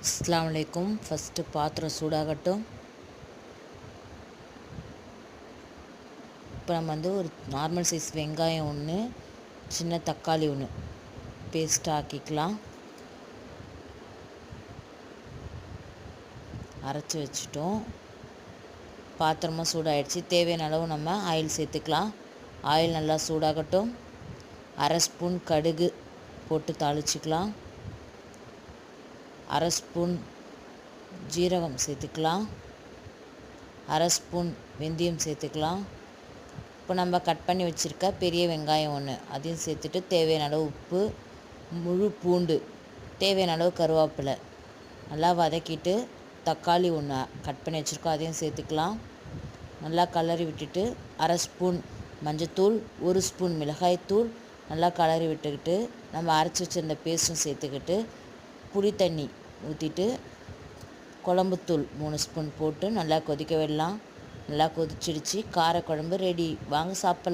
அஸ்ஸலாமு அலைக்கும். ஃபஸ்ட்டு பாத்திரம் சூடாகட்டும். இப்போ நம்ம ஒரு நார்மல் சைஸ் வெங்காயம் ஒன்று, சின்ன தக்காளி ஒன்று பேஸ்ட்டாக ஆக்கிக்கலாம். அரைச்சி வச்சுட்டோம். பாத்திரமாக சூடாகிடுச்சு. தேவையான அளவு நம்ம ஆயில் சேர்த்துக்கலாம். ஆயில் நல்லா சூடாகட்டும். அரை ஸ்பூன் கடுகு போட்டு தாளிச்சிக்கலாம். அரை ஸ்பூன் ஜீரகம் சேர்த்துக்கலாம். அரை ஸ்பூன் வெந்தயம் சேர்த்துக்கலாம். இப்போ நம்ம கட் பண்ணி வச்சுருக்க பெரிய வெங்காயம் ஒன்று அதையும் சேர்த்துட்டு தேவையான அளவு உப்பு, முழு பூண்டு, தேவையான அளவு கருவேப்பிலை நல்லா வதக்கிட்டு தக்காளி ஒன்று கட் பண்ணி வச்சுருக்கோம் அதையும் சேர்த்துக்கலாம். நல்லா கலரி விட்டுட்டு அரை ஸ்பூன் மஞ்சத்தூள், ஒரு ஸ்பூன் மிளகாய்த்தூள் நல்லா கலரி விட்டுக்கிட்டு நம்ம அரைச்சி வச்சுருந்த பேஸ்ட்டும் சேர்த்துக்கிட்டு புளி தண்ணி ஊற்றிட்டு குழம்புத்தூள் 3 ஸ்பூன் போட்டு நல்லா கொதிக்க விடலாம். நல்லா கொதிச்சிடுச்சு. காரக்குழம்பு ரெடி. வாங்க சாப்பிட்லாம்.